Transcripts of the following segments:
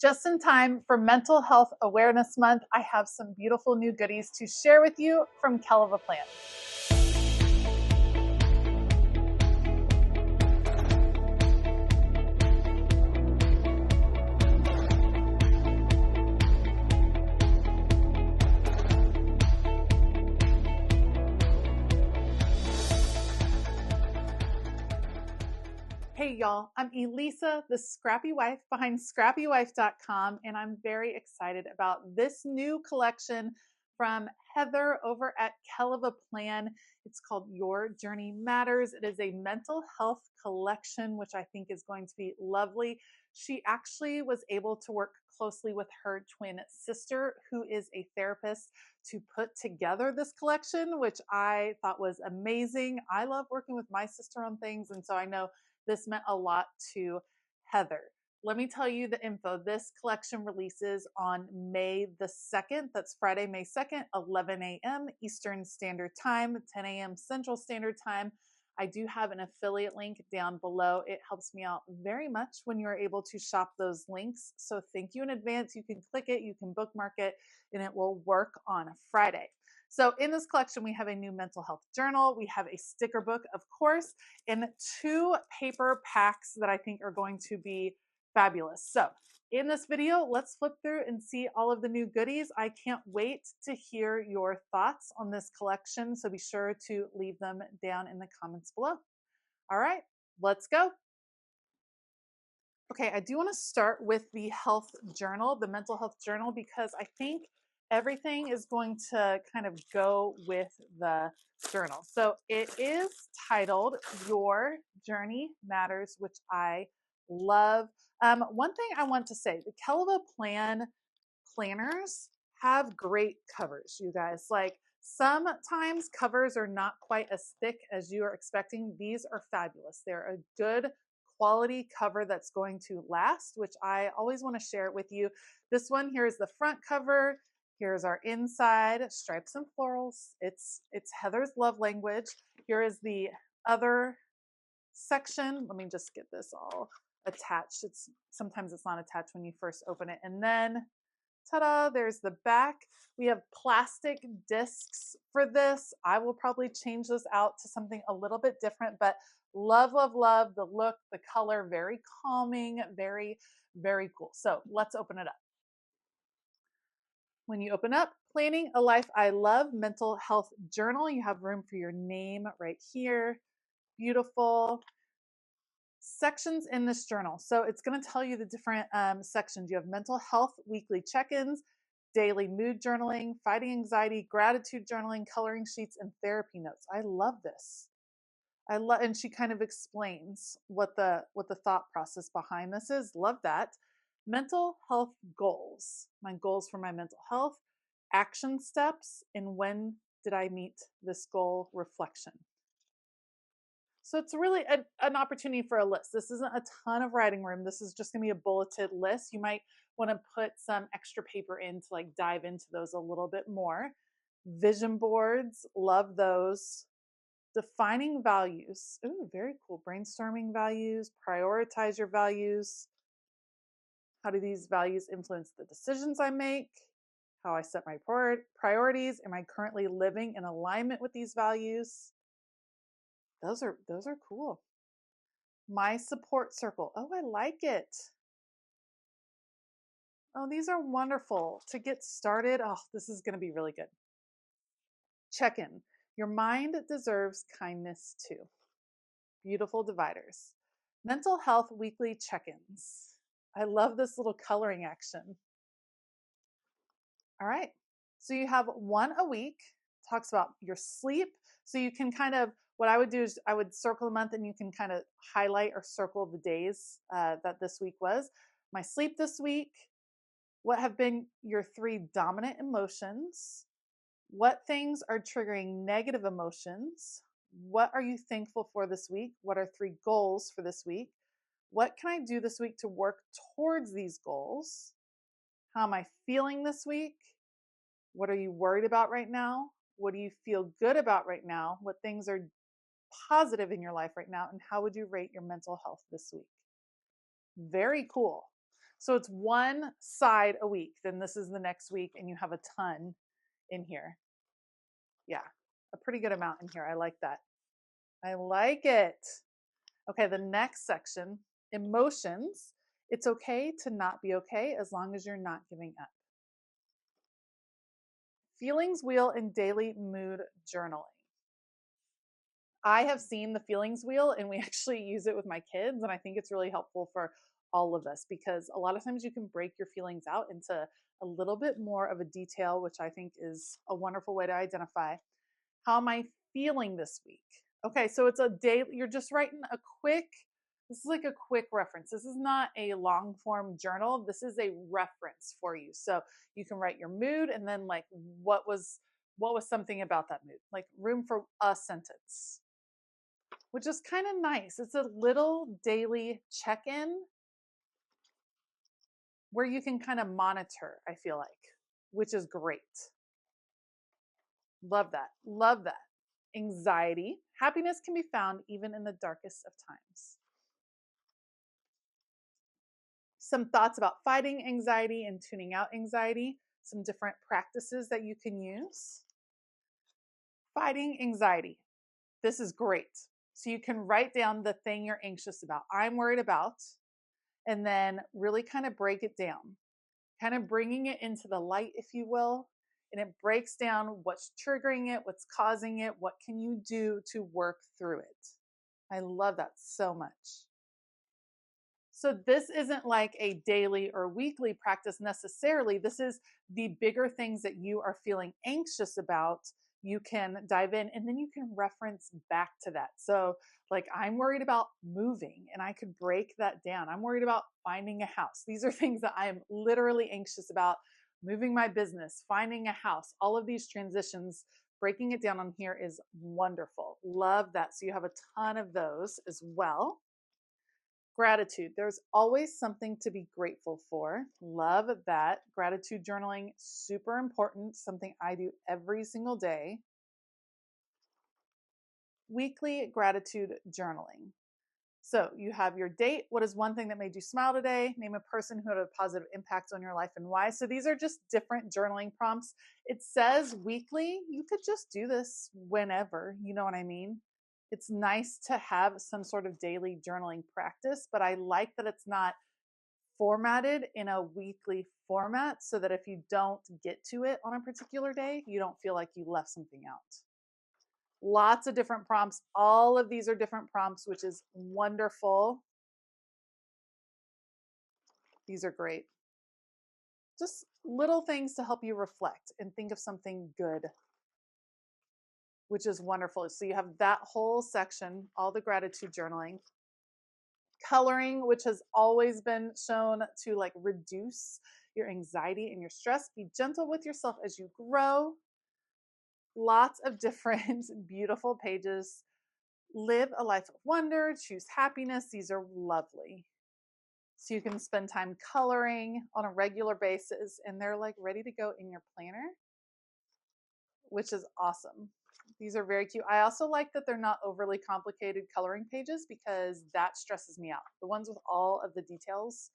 Just in time for Mental Health Awareness Month, I have some beautiful new goodies to share with you from Kellofaplan. Hey y'all, I'm Elisa, the Scrappy Wife behind ScrappyWife.com, and I'm very excited about this new collection from Heather over at Kellofaplan. It's called Your Journey Matters. It is a mental health collection, which I think is going to be lovely. She actually was able to work closely with her twin sister, who is a therapist, to put together this collection, which I thought was amazing. I love working with my sister on things, and so I know this meant a lot to Heather. Let me tell you the info. This collection releases on May the 2nd. That's Friday, May 2nd, 11 a.m. Eastern Standard Time, 10 a.m. Central Standard Time. I do have an affiliate link down below. It helps me out very much when you're able to shop those links. So thank you in advance. You can click it, you can bookmark it, and it will work on a Friday. So in this collection, we have a new mental health journal. We have a sticker book, of course, and 2 paper packs that I think are going to be fabulous. So in this video, let's flip through and see all of the new goodies. I can't wait to hear your thoughts on this collection, so be sure to leave them down in the comments below. All right, let's go. Okay, I do want to start with the health journal, the mental health journal, because I think everything is going to kind of go with the journal. So it is titled Your Journey Matters, which I love. One thing I want to say, the Kellofaplan planners have great covers, you guys. Like, sometimes covers are not quite as thick as you are expecting. These are fabulous. They're a good quality cover that's going to last, which I always want to share with you. This one here is the front cover. Here's our inside, stripes and florals. It's Heather's love language. Here is the other section. Let me just get this all attached. Sometimes it's not attached when you first open it. And then, ta-da, there's the back. We have plastic discs for this. I will probably change this out to something a little bit different, but love, love, love the look, the color, very calming, very, very cool. So let's open it up. When you open up, Planning a Life I Love Mental Health Journal, you have room for your name right here. Beautiful sections in this journal. So it's going to tell you the different sections. You have mental health weekly check-ins, daily mood journaling, fighting anxiety, gratitude journaling, coloring sheets, and therapy notes. I love this. And she kind of explains what the thought process behind this is. Love that. Mental health goals. My goals for my mental health, action steps, and when did I meet this goal reflection. So it's really an opportunity for a list. This isn't a ton of writing room. This is just going to be a bulleted list. You might want to put some extra paper in to like dive into those a little bit more. Vision boards, love those. Defining values. Ooh, very cool. Brainstorming values, prioritize your values. How do these values influence the decisions I make? How I set my priorities? Am I currently living in alignment with these values? Those are cool. My support circle. Oh, I like it. Oh, these are wonderful. To get started, oh, this is going to be really good. Check-in. Your mind deserves kindness too. Beautiful dividers. Mental health weekly check-ins. I love this little coloring action. All right. So you have one a week. Talks about your sleep. So you can kind of, what I would do is I would circle a month and you can kind of highlight or circle the days that this week was. My sleep this week. What have been your 3 dominant emotions? What things are triggering negative emotions? What are you thankful for this week? What are 3 goals for this week? What can I do this week to work towards these goals? How am I feeling this week? What are you worried about right now? What do you feel good about right now? What things are positive in your life right now? And how would you rate your mental health this week? Very cool. So it's one side a week. Then this is the next week, and you have a ton in here. Yeah, a pretty good amount in here. I like that. I like it. Okay, the next section, emotions. It's okay to not be okay as long as you're not giving up. Feelings wheel and daily mood journaling. I have seen the feelings wheel and we actually use it with my kids. And I think it's really helpful for all of us because a lot of times you can break your feelings out into a little bit more of a detail, which I think is a wonderful way to identify how am I feeling this week. Okay, so it's a day, you're just writing a quick, this is like a quick reference. This is not a long form journal. This is a reference for you. So you can write your mood and then like what was something about that mood, like room for a sentence, which is kind of nice. It's a little daily check-in where you can kind of monitor, I feel like, which is great. Love that. Love that. Anxiety. Happiness can be found even in the darkest of times. Some thoughts about fighting anxiety and tuning out anxiety. Some different practices that you can use. Fighting anxiety. This is great. So you can write down the thing you're anxious about. I'm worried about. And then really kind of break it down. Kind of bringing it into the light, if you will. And it breaks down what's triggering it, what's causing it, what can you do to work through it. I love that so much. So this isn't like a daily or weekly practice necessarily. This is the bigger things that you are feeling anxious about. You can dive in and then you can reference back to that. So like I'm worried about moving and I could break that down. I'm worried about finding a house. These are things that I am literally anxious about. Moving my business, finding a house, all of these transitions, breaking it down on here is wonderful. Love that. So you have a ton of those as well. Gratitude. There's always something to be grateful for. Love that. Gratitude journaling, super important. Something I do every single day. Weekly gratitude journaling. So you have your date. What is one thing that made you smile today? Name a person who had a positive impact on your life and why. So these are just different journaling prompts. It says weekly. You could just do this whenever. You know what I mean? It's nice to have some sort of daily journaling practice, but I like that it's not formatted in a weekly format so that if you don't get to it on a particular day, you don't feel like you left something out. Lots of different prompts. All of these are different prompts, which is wonderful. These are great. Just little things to help you reflect and think of something good, which is wonderful. So you have that whole section, all the gratitude journaling. Coloring, which has always been shown to like reduce your anxiety and your stress. Be gentle with yourself as you grow. Lots of different beautiful pages. Live a life of wonder, choose happiness. These are lovely. So you can spend time coloring on a regular basis and they're like ready to go in your planner, which is awesome. These are very cute. I also like that they're not overly complicated coloring pages because that stresses me out. The ones with all of the details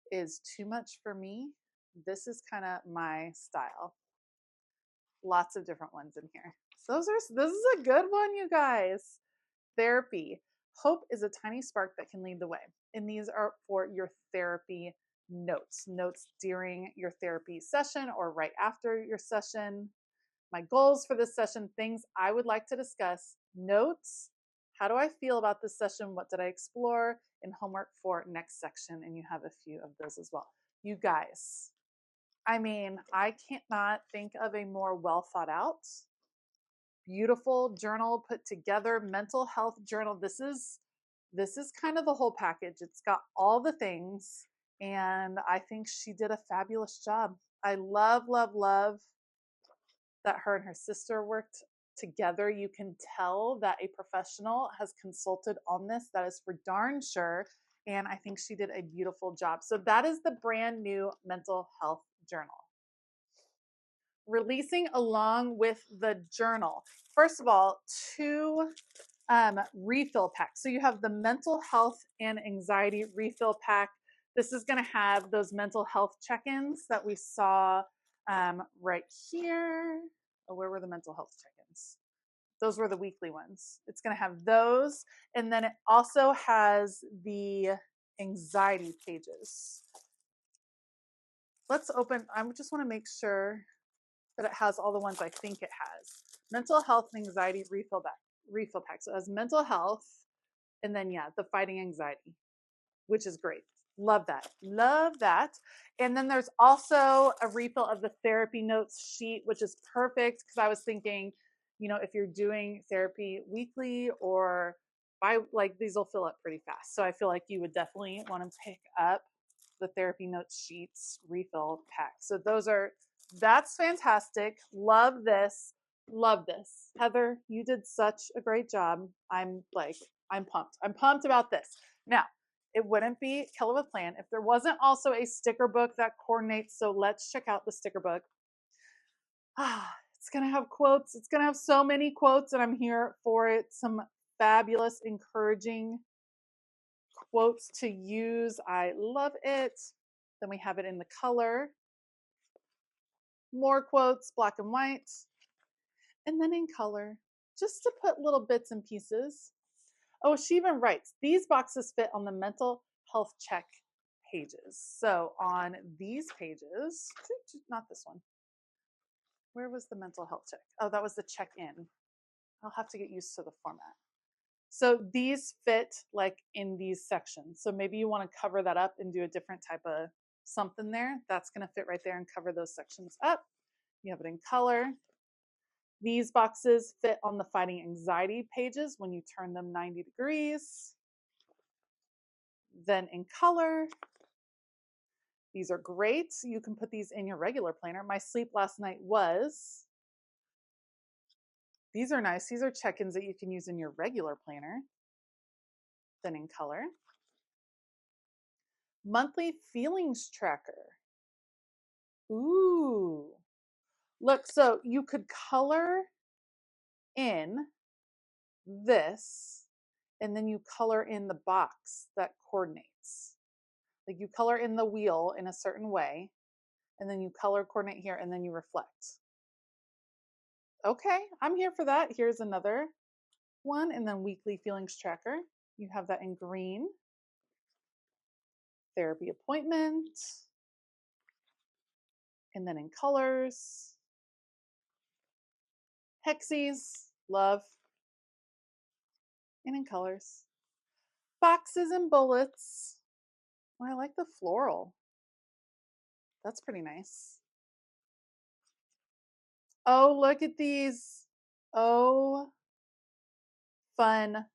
is too much for me. This is kind of my style. Lots of different ones in here. So this is a good one, you guys. Therapy. Hope is a tiny spark that can lead the way. And these are for your therapy notes during your therapy session or right after your session. My goals for this session, things I would like to discuss, notes, how do I feel about this session? What did I explore? And homework for next section. And you have a few of those as well. You guys, I mean, I cannot think of a more well thought out, beautiful journal put together, mental health journal. This is kind of the whole package. It's got all the things. And I think she did a fabulous job. I love, love, love that her and her sister worked together. You can tell that a professional has consulted on this. That is for darn sure. And I think she did a beautiful job. So that is the brand new mental health journal. Releasing along with the journal. First of all, 2 refill packs. So you have the mental health and anxiety refill pack. This is going to have those mental health check-ins that we saw right here. Oh, where were the mental health check-ins? Those were the weekly ones. It's going to have those. And then it also has the anxiety pages. Let's open, I just want to make sure that it has all the ones I think it has. Mental health and anxiety refill pack. So it has mental health, and then yeah, the fighting anxiety, which is great. Love that. Love that. And then there's also a refill of the therapy notes sheet, which is perfect because I was thinking, you know, if you're doing therapy weekly or like these will fill up pretty fast. So I feel like you would definitely want to pick up the therapy notes sheets refill pack. So that's fantastic. Love this. Love this. Heather, you did such a great job. I'm pumped. I'm pumped about this. Now, it wouldn't be Kellofaplan if there wasn't also a sticker book that coordinates. So let's check out the sticker book. It's going to have quotes. It's going to have so many quotes, and I'm here for it. Some fabulous, encouraging quotes to use. I love it. Then we have it in the color. More quotes, black and white. And then in color, just to put little bits and pieces. Oh, she even writes, these boxes fit on the mental health check pages. So on these pages, not this one. Where was the mental health check? Oh, that was the check-in. I'll have to get used to the format. So these fit like in these sections. So maybe you want to cover that up and do a different type of something there. That's going to fit right there and cover those sections up. You have it in color. These boxes fit on the fighting anxiety pages when you turn them 90 degrees. Then in color, these are great. You can put these in your regular planner. My sleep last night was, these are nice. These are check-ins that you can use in your regular planner. Then in color. Monthly feelings tracker. Ooh. Look, so you could color in this, and then you color in the box that coordinates. Like you color in the wheel in a certain way, and then you color coordinate here, and then you reflect. Okay, I'm here for that. Here's another one, and then weekly feelings tracker. You have that in green. Therapy appointment. And then in colors. Hexies, love. And in colors. Boxes and bullets. Oh, I like the floral. That's pretty nice. Oh, look at these. Oh, fun.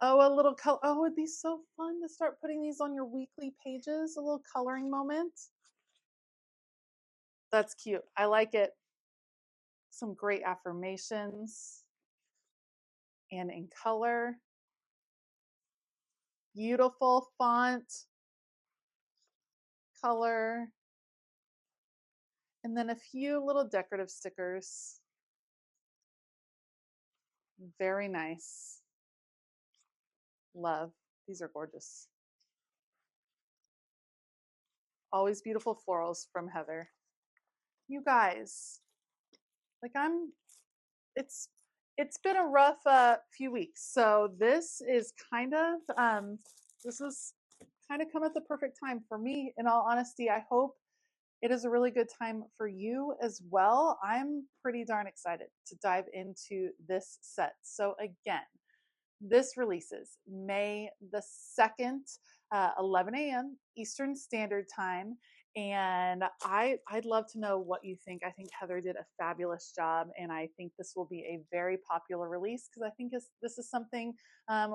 Oh, a little color. Oh, it'd be so fun to start putting these on your weekly pages. A little coloring moment. That's cute. I like it. Some great affirmations. And in color. Beautiful font. Color. And then a few little decorative stickers. Very nice. Love. These are gorgeous. Always beautiful florals from Heather. You guys, like it's been a rough few weeks. So this is kind of come at the perfect time for me. In all honesty, I hope it is a really good time for you as well. I'm pretty darn excited to dive into this set. So again, this releases May the 2nd, 11 a.m. Eastern Standard Time. And I'd love to know what you think. I think Heather did a fabulous job, and I think this will be a very popular release because I think this is something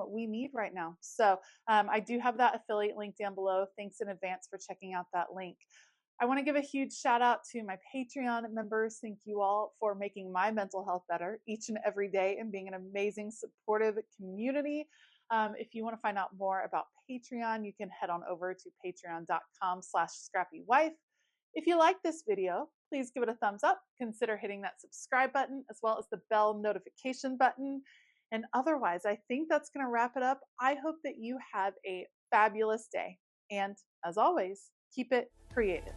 we need right now. So I do have that affiliate link down below. Thanks in advance for checking out that link. I want to give a huge shout out to my Patreon members. Thank you all for making my mental health better each and every day and being an amazing, supportive community. If you want to find out more about Patreon, you can head on over to patreon.com/ScrappyWife. If you like this video, please give it a thumbs up. Consider hitting that subscribe button as well as the bell notification button. And otherwise, I think that's going to wrap it up. I hope that you have a fabulous day. And as always, keep it creative.